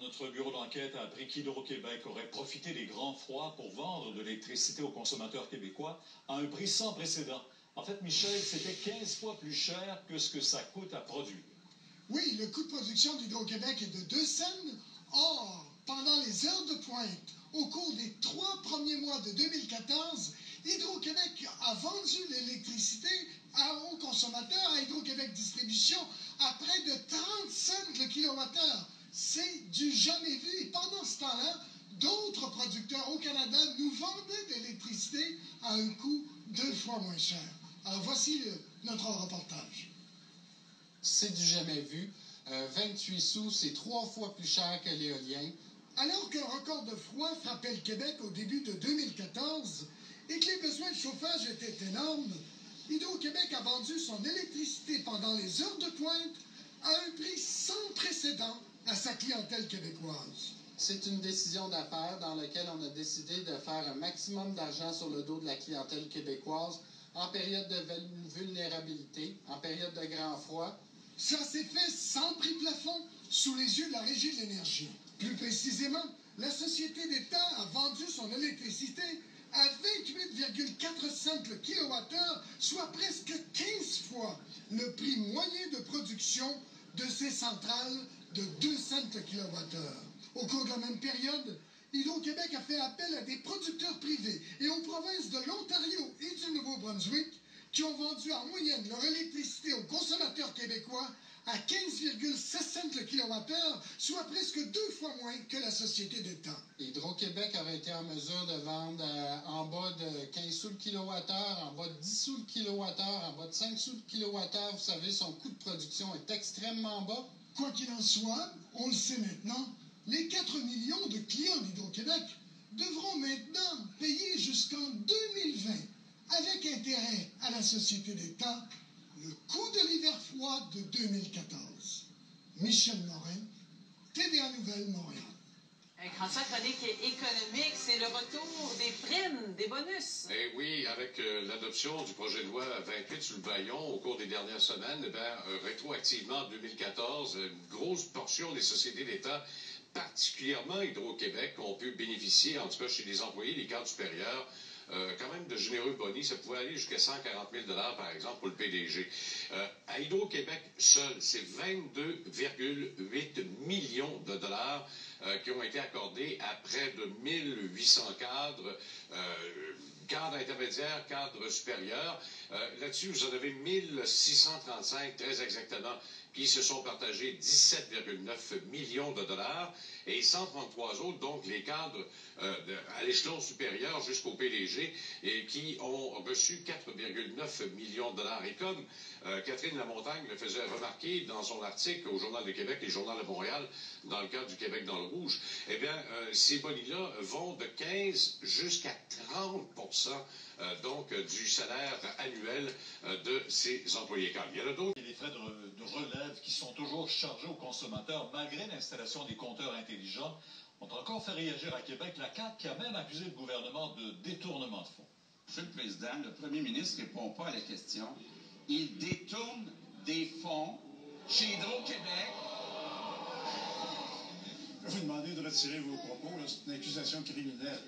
Notre bureau d'enquête a appris qu'Hydro-Québec aurait profité des grands froids pour vendre de l'électricité aux consommateurs québécois à un prix sans précédent. En fait, Michel, c'était 15 fois plus cher que ce que ça coûte à produire. Oui, le coût de production d'Hydro-Québec est de 2 cents. Or, pendant les heures de pointe, au cours des 3 premiers mois de 2014, Hydro-Québec a vendu l'électricité aux consommateurs, à Hydro-Québec Distribution, à près de 30 cents le kilowattheure. C'est du jamais vu. Et pendant ce temps-là, d'autres producteurs au Canada nous vendaient de l'électricité à un coût 2 fois moins cher. Alors voici notre reportage. C'est du jamais vu. 28 sous, c'est 3 fois plus cher que l'éolien. Alors qu'un record de froid frappait le Québec au début de 2014 et que les besoins de chauffage étaient énormes, Hydro-Québec a vendu son électricité pendant les heures de pointe à un prix sans précédent à sa clientèle québécoise. C'est une décision d'affaires dans laquelle on a décidé de faire un maximum d'argent sur le dos de la clientèle québécoise en période de vulnérabilité, en période de grand froid. Ça s'est fait sans prix plafond, sous les yeux de la Régie de l'énergie. Plus précisément, la Société d'État a vendu son électricité à 28,4 cents le kilowattheure, soit presque 15 fois le prix moyen de production de ces centrales de 2 cents le kilowattheure. Au cours de la même période, Hydro-Québec a fait appel à des producteurs privés et aux provinces de l'Ontario et du Nouveau-Brunswick qui ont vendu en moyenne leur électricité aux consommateurs québécois à 15,7 cents le kilowattheure, soit presque 2 fois moins que la Société d'État. Hydro-Québec aurait été en mesure de vendre en bas de 15 sous le kilowattheure, en bas de 10 sous le kilowattheure, en bas de 5 sous le kilowattheure. Vous savez, son coût de production est extrêmement bas. Quoi qu'il en soit, on le sait maintenant, les 4 millions de clients d'Hydro-Québec devront maintenant payer jusqu'en 2020, avec intérêt à la Société d'État, le coût de l'hiver froid de 2014. Michel Morin, TVA Nouvelles, Montréal. Grand sac chronique économique, c'est le retour des primes, des bonus. Eh oui, avec l'adoption du projet de loi 28 sur le baillon au cours des dernières semaines, rétroactivement en 2014, une grosse portion des sociétés d'État, particulièrement Hydro-Québec, ont pu bénéficier, en tout cas chez les employés des cadres supérieurs, quand même de généreux bonus. Ça pouvait aller jusqu'à 140 000 $ par exemple pour le PDG. À Hydro-Québec seul, c'est 22,8 millions de dollars qui ont été accordés à près de 1800 cadres, cadres intermédiaires, cadres supérieurs. Là-dessus, vous en avez 1635, très exactement, qui se sont partagés 17,9 millions de dollars, et 133 autres, donc les cadres à l'échelon supérieur jusqu'au PDG, et qui ont reçu 4,9 millions de dollars. Et comme Catherine Lamontagne le faisait remarquer dans son article au Journal de Québec et Journal de Montréal, dans le cadre du Québec dans le rouge, eh bien, ces bonus-là vont de 15 jusqu'à 30 donc du salaire annuel de ces employés cadres. Il y en a d'autres. Il y a des frais de relève qui sont toujours chargés aux consommateurs malgré l'installation des compteurs intelligents. On a encore fait réagir à Québec la CAQ qui a même accusé le gouvernement de détournement de fonds. Monsieur le Président, le premier ministre ne répond pas à la question. Il détourne des fonds chez Hydro-Québec. Je vais vous demander de retirer vos propos, c'est une accusation criminelle.